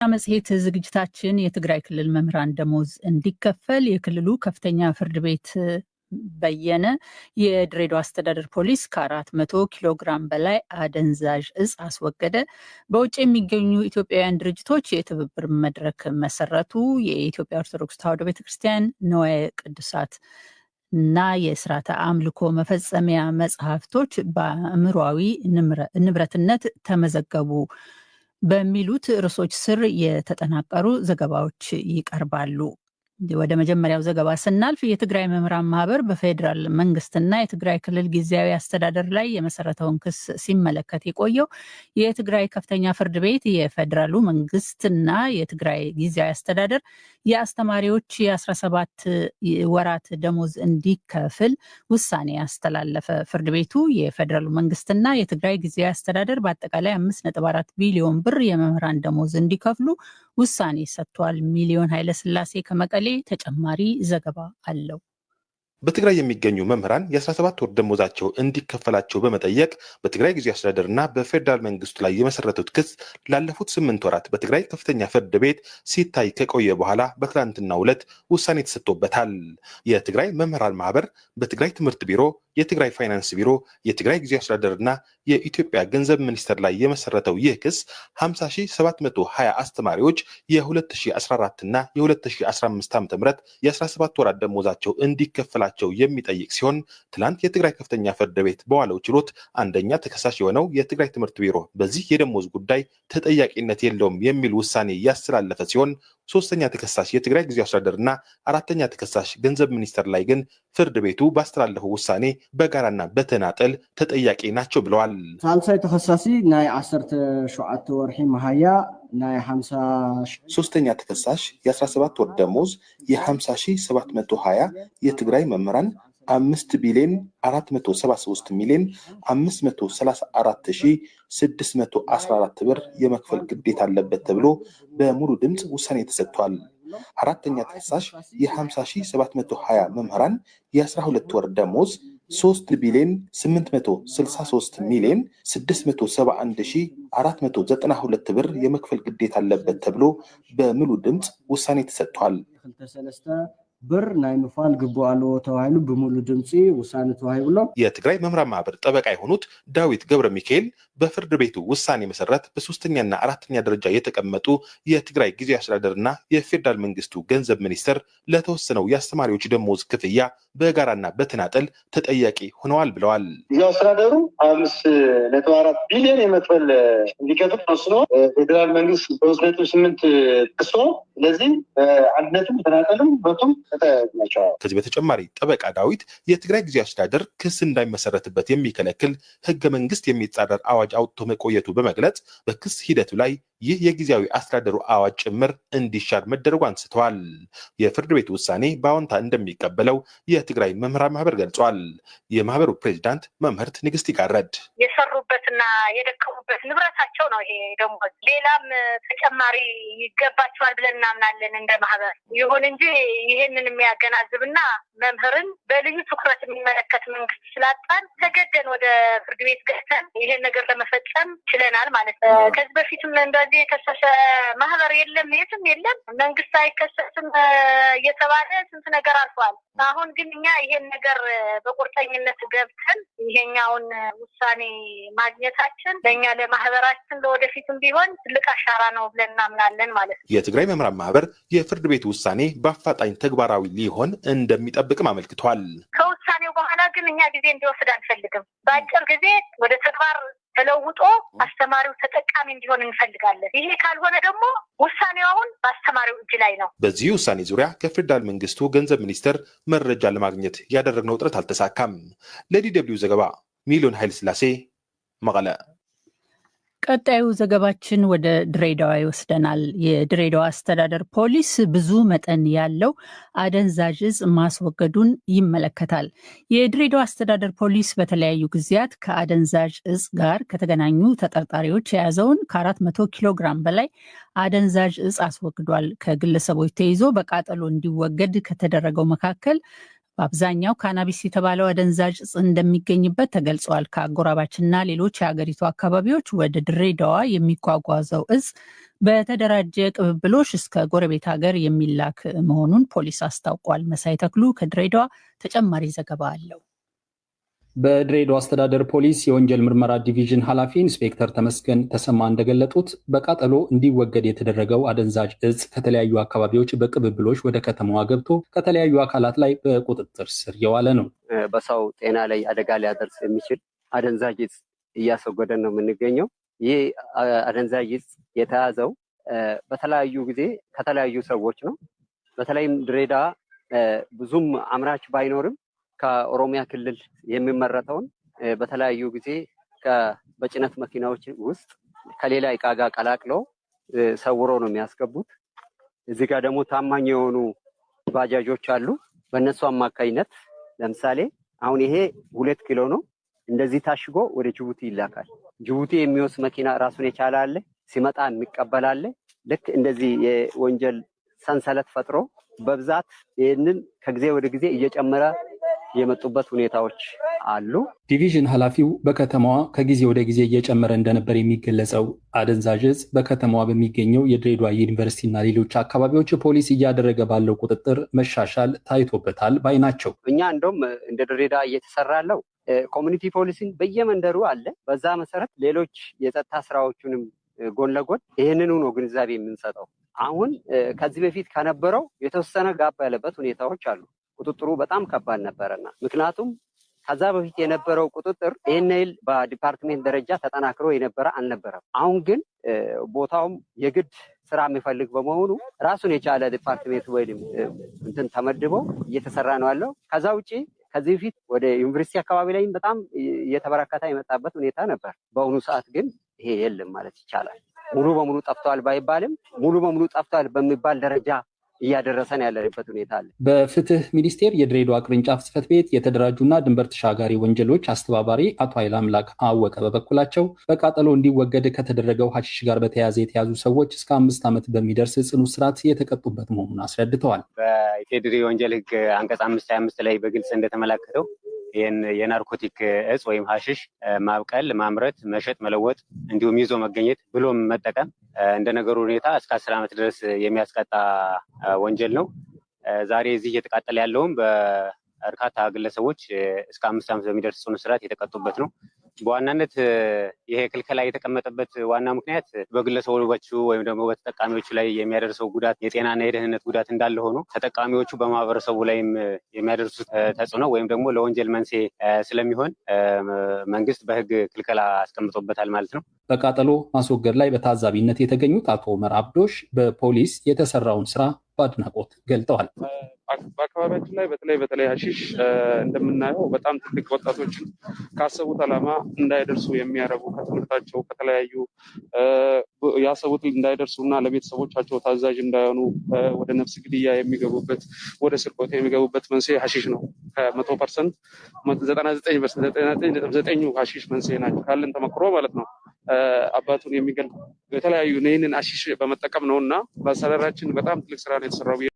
መጽሔት ዝግጅታችን የትግራይ ክልል መምህራን ደሞዝ እንዲከፈል የክልሉ ከፍተኛ ፍርድ ቤት በየነ የድሬዳዋ አስተዳደር ፖሊስ ከ400 ኪሎ ግራም በላይ አደንዛዥ እጽ አስወገደ። በውጭ የሚገኙ ኢትዮጵያውያን ድርጅቶች የትብብር መድረክ መሰረቱ። የኢትዮጵያ ኦርቶዶክስ ተዋሕዶ ቤተክርስቲያን ንዋየ ቅዱሳት እና የስርዓተ አምልኮ መፈጸሚያ መጽሐፍቶች በአእምሯዊ ንብረትነት ተመዘገቡ በሚሉት ርዕሶች ስር የተጠናቀሩ ዘገባዎች ይቀርባሉ። ወደ መጀመሪያው ዘገባ ስናልፍ የትግራይ መምህራን ማህበር በፌዴራል መንግስትና የትግራይ ክልል ጊዜያዊ አስተዳደር ላይ የመሰረተውን ክስ ሲመለከት የቆየው የትግራይ ከፍተኛ ፍርድ ቤት የፌዴራሉ መንግስትና የትግራይ ጊዜያዊ አስተዳደር የአስተማሪዎች የ17 ወራት ደሞዝ እንዲከፍል ውሳኔ ያስተላለፈ። ፍርድ ቤቱ የፌዴራሉ መንግስትና የትግራይ ጊዜያዊ አስተዳደር በአጠቃላይ 5.4 ቢሊዮን ብር የመምህራን ደሞዝ እንዲከፍሉ ውሳኔ ሰጥቷል። ሚሊዮን ኃይለ ስላሴ ከመቀሌ ተጨማሪ ዘገባ አለው። በትግራይ የሚገኙ መምህራን የ17 ወር ደሞዛቸው እንዲከፈላቸው በመጠየቅ በትግራይ ጊዜያዊ አስተዳደርና በፌዴራል መንግስቱ ላይ የመሰረቱት ክስ ላለፉት 8 ወራት በትግራይ ከፍተኛ ፍርድ ቤት ሲታይ ከቆየ በኋላ በትናንትናው ዕለት ውሳኔ ተሰጥቶበታል። የትግራይ መምህራን ማህበር በትግራይ ትምህርት ቢሮ፣ የትግራይ ፋይናንስ ቢሮ፣ የትግራይ ጊዜያዊ አስተዳደርና የኢትዮጵያ ገንዘብ ሚኒስቴር ላይ የመሰረተው ይህ ክስ 50720 አስተማሪዎች የ2014 እና የ2015 ዓ.ም የ17 ወራት ደሞዛቸው እንዲከፈላቸው የሚጠይቅ ሲሆን ትላንት የትግራይ ከፍተኛ ፍርድ ቤት በዋለው ችሎት አንደኛ ተከሳሽ የሆነው የትግራይ ትምህርት ቢሮ በዚህ የደሞዝ ጉዳይ ተጠያቂነት የለውም የሚል ውሳኔ ያስተላለፈ ሲሆን ሶስተኛ ተከሳሽ የትግራይ ጊዜያዊ አስተዳደርና አራተኛ ተከሳሽ ገንዘብ ሚኒስቴር ላይ ግን ፍርድ ቤቱ ባስተላለፈው ውሳኔ በጋራና በተናጠል ተጠያቂ ናቸው ብለዋል። ሳልሳይ ተከሳሲ ናይ 17 ወርሒ መሃያ ናይ 50 ሶስተኛ ተከሳሽ የ17 ወር ደሞዝ የ50720 የትግራይ መምህራን 5 ቢሊዮን 473 ሚሊዮን 534614 ብር የመክፈል ግዴታ አለበት ተብሎ በሙሉ ድምፅ ውሳኔ ተሰጥቷል። አራተኛ ተከሳሽ የ50720 መምህራን የ12 ወር ደሞዝ 3 ቢሊዮን 863 ሚሊዮን 671492 ብር የመክፈል ግዴታ አለበት ተብሎ በሙሉ ድምፅ ውሳኔ ተሰጥቷል። ብር ናይ ምፋል ግቡእ ኣለዎ ተባሂሉ ብሙሉ ድምፂ ውሳኔ ተዋሂብሎ የትግራይ መምህራን ማህበር ጠበቃ የሆኑት ዳዊት ገብረ ሚካኤል በፍርድ ቤቱ ውሳኔ መሰረት በሶስተኛና አራተኛ ደረጃ የተቀመጡ የትግራይ ጊዜያዊ አስተዳደርና የፌዴራል መንግስቱ ገንዘብ ሚኒስቴር ለተወሰነው የአስተማሪዎች ደሞዝ ክፍያ በጋራና በተናጠል ተጠያቂ ሆነዋል ብለዋል። ጊዜያዊ አስተዳደሩ 5.4 ቢሊዮን የመክፈል እንዲከፍል ወስኖ ፌዴራል መንግስት 3.8 ጥሶ ስለዚህ አንድነትም ተናጠልም በቱም ከዚህ በተጨማሪ ጠበቃ ዳዊት የትግራይ ጊዜያዊ አስተዳደር ክስ እንዳይመሰረትበት የሚከለክል ህገ መንግስት የሚጻረር አዋጅ አውጥቶ መቆየቱ በመግለጽ በክስ ሂደቱ ላይ ይህ የጊዜያዊ አስተዳደሩ አዋጅ ጭምር እንዲሻር መደረጉ አንስተዋል። የፍርድ ቤት ውሳኔ በአዎንታ እንደሚቀበለው የትግራይ መምህራን ማህበር ገልጿል። የማህበሩ ፕሬዚዳንት መምህርት ንግስት ይቃረድ የሰሩበትና የደከሙበት ንብረታቸው ነው። ይሄ ደግሞ ሌላም ተጨማሪ ይገባቸዋል ብለን እናምናለን እንደ ማህበር። ይሁን እንጂ ይሄንን የሚያገናዝብና መምህርን በልዩ ትኩረት የሚመለከት መንግስት ስላጣን ተገደን ወደ ፍርድ ቤት ገብተን ይሄን ነገር ለመፈጸም ችለናል ማለት ነው። ከዚህ በፊትም እንደዚህ የከሰሰ ማህበር የለም፣ የትም የለም። መንግስት አይከሰስም እየተባለ ስንት ነገር አልፏል። አሁን ግን እኛ ይሄን ነገር በቁርጠኝነት ገብተን ይሄኛውን ውሳኔ ማግኘታችን ለእኛ ለማህበራችን ለወደፊትም ቢሆን ትልቅ አሻራ ነው ብለን እናምናለን ማለት ነው። የትግራይ መምህራን ማህበር የፍርድ ቤቱ ውሳኔ በአፋጣኝ ተግባራዊ ሊሆን እንደሚጠብቅም አመልክቷል። ከውሳኔው በኋላ ግን እኛ ጊዜ እንዲወስድ አንፈልግም። በአጭር ጊዜ ወደ ተግባር ተለውጦ አስተማሪው ተጠቃሚ እንዲሆን እንፈልጋለን። ይሄ ካልሆነ ደግሞ ውሳኔው አሁን በአስተማሪው እጅ ላይ ነው። በዚህ ውሳኔ ዙሪያ ከፌዴራል መንግስቱ ገንዘብ ሚኒስቴር መረጃ ለማግኘት ያደረግነው ጥረት አልተሳካም። ለዲ.ደብሊው ዘገባ ሚሊዮን ኃይለ ስላሴ መቀለ። ቀጣዩ ዘገባችን ወደ ድሬዳዋ ይወስደናል። የድሬዳዋ አስተዳደር ፖሊስ ብዙ መጠን ያለው አደንዛዥ እጽ ማስወገዱን ይመለከታል። የድሬዳዋ አስተዳደር ፖሊስ በተለያዩ ጊዜያት ከአደንዛዥ እጽ ጋር ከተገናኙ ተጠርጣሪዎች የያዘውን ከ400 ኪሎ ግራም በላይ አደንዛዥ እጽ አስወግዷል። ከግለሰቦች ተይዞ በቃጠሎ እንዲወገድ ከተደረገው መካከል በአብዛኛው ካናቢስ የተባለው አደንዛዥ እጽ እንደሚገኝበት ተገልጿል። ከአጎራባችና ሌሎች የሀገሪቱ አካባቢዎች ወደ ድሬዳዋ የሚጓጓዘው እጽ በተደራጀ ቅብብሎሽ እስከ ጎረቤት ሀገር የሚላክ መሆኑን ፖሊስ አስታውቋል። መሳይ ተክሉ ከድሬዳዋ ተጨማሪ ዘገባ አለው። በድሬዳዋ አስተዳደር ፖሊስ የወንጀል ምርመራ ዲቪዥን ኃላፊ ኢንስፔክተር ተመስገን ተሰማ እንደገለጡት በቃጠሎ እንዲወገድ የተደረገው አደንዛዥ እጽ ከተለያዩ አካባቢዎች በቅብብሎች ወደ ከተማዋ ገብቶ ከተለያዩ አካላት ላይ በቁጥጥር ስር የዋለ ነው። በሰው ጤና ላይ አደጋ ሊያደርስ የሚችል አደንዛዥ እጽ እያስወገደን ነው የምንገኘው። ይህ አደንዛዥ እጽ የተያዘው በተለያዩ ጊዜ ከተለያዩ ሰዎች ነው። በተለይም ድሬዳዋ ብዙም አምራች ባይኖርም ከኦሮሚያ ክልል የሚመረተውን በተለያዩ ጊዜ በጭነት መኪናዎች ውስጥ ከሌላ እቃ ጋር ቀላቅለው ሰውሮ ነው የሚያስገቡት። እዚህ ጋር ደግሞ ታማኝ የሆኑ ባጃጆች አሉ። በእነሱ አማካኝነት ለምሳሌ አሁን ይሄ 2 ኪሎ ነው። እንደዚህ ታሽጎ ወደ ጅቡቲ ይላካል። ጅቡቲ የሚወስድ መኪና ራሱን የቻለ አለ። ሲመጣ የሚቀበል አለ። ልክ እንደዚህ የወንጀል ሰንሰለት ፈጥሮ በብዛት ይህንን ከጊዜ ወደ ጊዜ እየጨመረ የመጡበት ሁኔታዎች አሉ። ዲቪዥን ኃላፊው በከተማዋ ከጊዜ ወደ ጊዜ እየጨመረ እንደነበር የሚገለጸው አደንዛዥ እጽ በከተማዋ በሚገኘው የድሬዳዋ ዩኒቨርሲቲ እና ሌሎች አካባቢዎች ፖሊስ እያደረገ ባለው ቁጥጥር መሻሻል ታይቶበታል ባይ ናቸው። እኛ እንደውም እንደ ድሬዳዋ እየተሰራ ያለው ኮሚኒቲ ፖሊሲንግ በየመንደሩ አለ። በዛ መሰረት ሌሎች የጸጥታ ስራዎቹንም ጎን ለጎን ይህንኑ ነው ግንዛቤ የምንሰጠው። አሁን ከዚህ በፊት ከነበረው የተወሰነ ጋባ ያለበት ሁኔታዎች አሉ። ቁጥጥሩ በጣም ከባድ ነበረና ምክንያቱም ከዛ በፊት የነበረው ቁጥጥር ይህን በዲፓርትሜንት ደረጃ ተጠናክሮ የነበረ አልነበረም። አሁን ግን ቦታውም የግድ ስራ የሚፈልግ በመሆኑ ራሱን የቻለ ዲፓርትሜንት ወይም እንትን ተመድበው እየተሰራ ነው ያለው። ከዛ ውጭ ከዚህ በፊት ወደ ዩኒቨርሲቲ አካባቢ ላይ በጣም እየተበራከተ የመጣበት ሁኔታ ነበር። በአሁኑ ሰዓት ግን ይሄ የለም ማለት ይቻላል። ሙሉ በሙሉ ጠፍቷል ባይባልም ሙሉ በሙሉ ጠፍቷል በሚባል ደረጃ እያደረሰን ያለንበት ሁኔታ አለ። በፍትህ ሚኒስቴር የድሬዳዋ ቅርንጫፍ ጽሕፈት ቤት የተደራጁና ድንበር ተሻጋሪ ወንጀሎች አስተባባሪ አቶ ኃይለ አምላክ አወቀ በበኩላቸው በቃጠሎ እንዲወገድ ከተደረገው ሐሺሽ ጋር በተያያዘ የተያዙ ሰዎች እስከ 5 ዓመት በሚደርስ ጽኑ እስራት የተቀጡበት መሆኑን አስረድተዋል። በኢፌዴሪ ወንጀል ሕግ አንቀጽ 525 ላይ በግልጽ እንደተመላከተው ይህን የናርኮቲክ እጽ ወይም ሐሺሽ ማብቀል፣ ማምረት፣ መሸጥ፣ መለወጥ እንዲሁም ይዞ መገኘት ብሎም መጠቀም እንደ ነገሩ ሁኔታ እስከ 10 ዓመት ድረስ የሚያስቀጣ ወንጀል ነው። ዛሬ እዚህ እየተቃጠለ ያለውም በርካታ ግለሰቦች እስከ 5 ዓመት በሚደርስ ጽኑ እስራት የተቀጡበት ነው። በዋናነት ይሄ ክልከላ የተቀመጠበት ዋና ምክንያት በግለሰቦቹ ወይም ደግሞ በተጠቃሚዎቹ ላይ የሚያደርሰው ጉዳት የጤናና የደህንነት ጉዳት እንዳለ ሆኖ ተጠቃሚዎቹ በማህበረሰቡ ላይም የሚያደርሱት ተጽዕኖ ወይም ደግሞ ለወንጀል መንስኤ ስለሚሆን መንግስት በህግ ክልከላ አስቀምጦበታል ማለት ነው። በቃጠሎ ማስወገድ ላይ በታዛቢነት የተገኙት አቶ ኦመር አብዶሽ በፖሊስ የተሰራውን ስራ በአድናቆት ገልጠዋል። በአካባቢያችን ላይ በተለይ ሐሺሽ እንደምናየው በጣም ትልቅ ወጣቶችን ካሰቡት ዓላማ እንዳይደርሱ የሚያደርጉ ከትምህርታቸው ከተለያዩ ያሰቡት እንዳይደርሱ እና ለቤተሰቦቻቸው ታዛዥ እንዳይሆኑ ወደ ነፍስ ግድያ የሚገቡበት ወደ ስርቆት የሚገቡበት መንስኤ ሐሺሽ ነው። ከ100% 99.9 ሐሺሽ መንስኤ ናቸው ካለን ተመክሮ ማለት ነው። አባቱን የሚገልጽ የተለያዩ ይህንን ሐሺሽ በመጠቀም ነው እና በአስተዳደራችን በጣም ትልቅ ስራ ነው የተሰራው።